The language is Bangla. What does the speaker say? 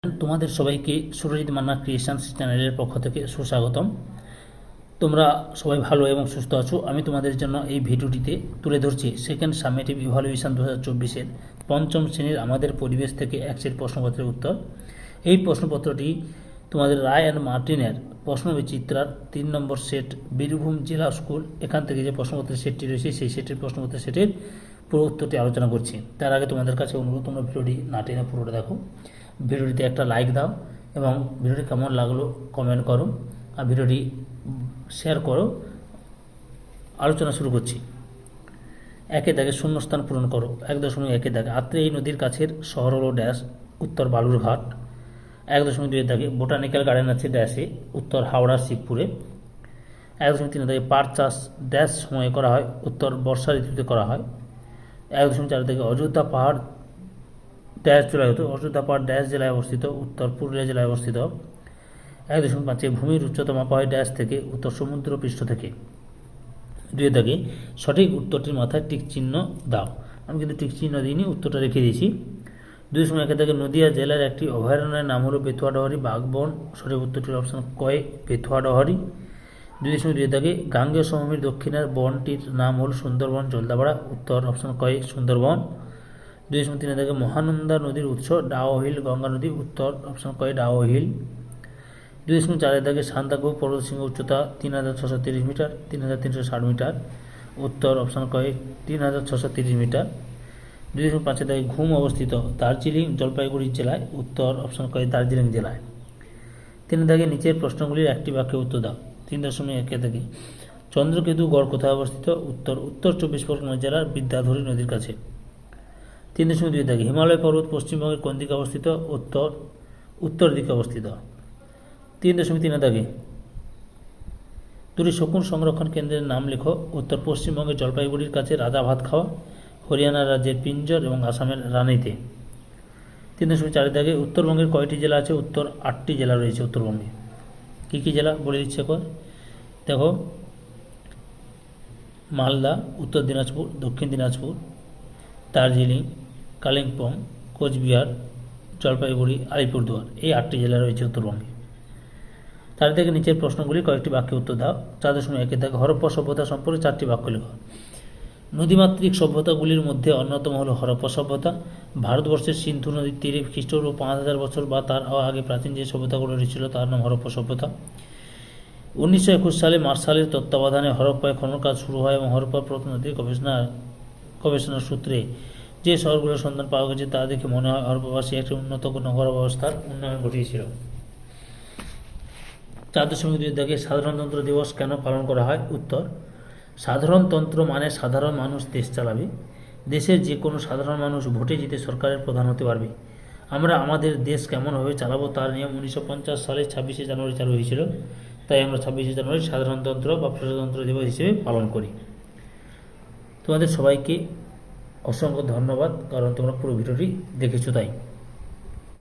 তোমাদের সবাইকে সুরজিৎ মান্না ক্রিয়েশনস চ্যানেলের পক্ষ থেকে সুস্বাগতম। তোমরা সবাই ভালো এবং সুস্থ আছো। আমি তোমাদের জন্য এই ভিডিওটিতে তুলে ধরছি সেকেন্ড সামেটিভ ইভ্যালুয়েশন 2024-এর পঞ্চম শ্রেণীর আমাদের পরিবেশ থেকে একসেট প্রশ্নপত্রের উত্তর। এই প্রশ্নপত্রটি তোমাদের রায় অ্যান্ড মার্টিনের প্রশ্নবিচিত্রার 3 নম্বর সেট বীরভূম জেলা স্কুল, এখান থেকে যে প্রশ্নপত্রের সেটটি রয়েছে সেই সেটের প্রশ্নপত্রের সেটের পুরো উত্তরটি আলোচনা করছি। তার আগে তোমাদের কাছে অনুরোধ, তোমরা ভিডিওটি না টেনে পুরোটা দেখো। ভিডিওটিতে একটা লাইক দাও এবং ভিডিওটি কেমন লাগলো কমেন্ট করো আর ভিডিওটি শেয়ার করো। আলোচনা শুরু করছি। একে দাগে শূন্যস্থান পূরণ করো। 1.1 দাগে আত্রেয়ী নদীর কাছের শহর হলো ড্যাশ, উত্তর বালুরঘাট। 1.2 দাগে বোটানিক্যাল গার্ডেন আছে ড্যাশে, উত্তর হাওড়া শিবপুরে। 1.3 দাগে পাট চাষ ড্যাশ সময়ে করা হয়, উত্তর বর্ষা ঋতুতে করা হয়। 1.4 দাগে অযোধ্যা পাহাড় ড্যাশ জেলায় হতো, অযোধ্যা পাহাড় ড্যাশ জেলায় অবস্থিত, উত্তর পুরুলিয়া জেলায় অবস্থিত। 1.5 ভূমির উচ্চতা মাপা হয় ড্যাশ থেকে, উত্তর সমুদ্র পৃষ্ঠ থেকে। 2 দাগে সঠিক উত্তরটির মাথায় টিক চিহ্ন দাও। আমি কিন্তু টিক চিহ্ন দিইনি, উত্তরটা রেখে দিয়েছি। 2.1 দাগে নদিয়া জেলার একটি অভয়ারণ্যের নাম হলো বেথুয়াডহরি বাঘবন, সঠিক উত্তরটির অপশন কয় বেথুয়াডহরি। 2.2 দাগে গাঙ্গেয় সমভূমির দক্ষিণের বনটির নাম হল সুন্দরবন জলদাপাড়া, উত্তর অপশন কয় সুন্দরবন। 2.3 দাগে মহানন্দা নদীর উৎস ডাওহিল গঙ্গা নদী, উত্তর অপশন কয় ডাওহিল। 2.4 দাগে সান্দাকফু পর্বতশৃঙ্গ উচ্চতা 3630 মিটার, 3360 মিটার, উত্তর অপশন কয় 3630 মিটার। 2.5 দাগে ঘুম অবস্থিত দার্জিলিং জলপাইগুড়ি জেলায়, উত্তর অপশন কয় দার্জিলিং জেলায়। 3 দাগে নিচের প্রশ্নগুলির একটি বাক্যে উত্তর দাও। 3.1 দাগে চন্দ্রকেতু গড় কোথায় অবস্থিত, উত্তর উত্তর 24 পরগনা জেলার বিদ্যাধরী নদীর কাছে। 3.2 দাগে হিমালয় পর্বত পশ্চিমবঙ্গের কোন দিকে অবস্থিত, উত্তর উত্তর দিকে অবস্থিত। 3.3 দাগে দুটি শকুন সংরক্ষণ কেন্দ্রের নাম লেখো, উত্তর পশ্চিমবঙ্গের জলপাইগুড়ির কাছে রাজা ভাত খাওয়া, হরিয়ানা রাজ্যের পিঞ্জর এবং আসামের রানীতে। 3.4 দাগে উত্তরবঙ্গের কয়টি জেলা আছে, উত্তর 8টি জেলা রয়েছে উত্তরবঙ্গে। কী কী জেলা বলে দিচ্ছে একবার দেখো। মালদা, উত্তর দিনাজপুর, দক্ষিণ দিনাজপুর, দার্জিলিং, কালিম্পং, কোচবিহার, জলপাইগুড়ি, আলিপুরদুয়ার, এই 8টি জেলা রয়েছে উত্তরবঙ্গে। তার থেকে নিচের প্রশ্নগুলি কয়েকটি বাক্যে উত্তর দাও। 4.1 দাগে হরপ্পা সভ্যতা সম্পর্কে 4টি বাক্য লেখো। নদীমাতৃক সভ্যতাগুলির মধ্যে অন্যতম হল হরপ্পা সভ্যতা। ভারতবর্ষের সিন্ধু নদীর তীরে খ্রিস্টপূর্ব 5000 বছর বা তার আগে প্রাচীন যে সভ্যতাগুলো ছিল তার নাম হরপ্পা সভ্যতা। 1921 সালে মার্শালের তত্ত্বাবধানে হরপ্পায় খনন কাজ শুরু হয় এবং হরপ্পা প্রত্নতাত্ত্বিক গবেষণার সূত্রে যে শহরগুলোর সন্ধান পাওয়া গেছে তা দেখে মনে হয় হরপ্পাবাসী একটি উন্নত নগর ব্যবস্থার উন্নয়ন ঘটিয়েছিল। 4.2 দাগে সাধারণতন্ত্র দিবস কেন পালন করা হয়, উত্তর সাধারণতন্ত্র মানে সাধারণ মানুষ দেশ চালাবে। দেশের যে কোনো সাধারণ মানুষ ভোটে জিতে সরকারের প্রধান হতে পারবে। আমরা আমাদের দেশ কেমনভাবে চালাবো তার নিয়ম 1950 সালে 26শে জানুয়ারি চালু হয়েছিল, তাই আমরা 26শে জানুয়ারি সাধারণতন্ত্র বা প্রজাতন্ত্র দিবস হিসেবে পালন করি। তোমাদের সবাইকে অসংখ্য ধন্যবাদ, কারণ তোমরা পুরো ভিডিওটি দেখেছো তাই।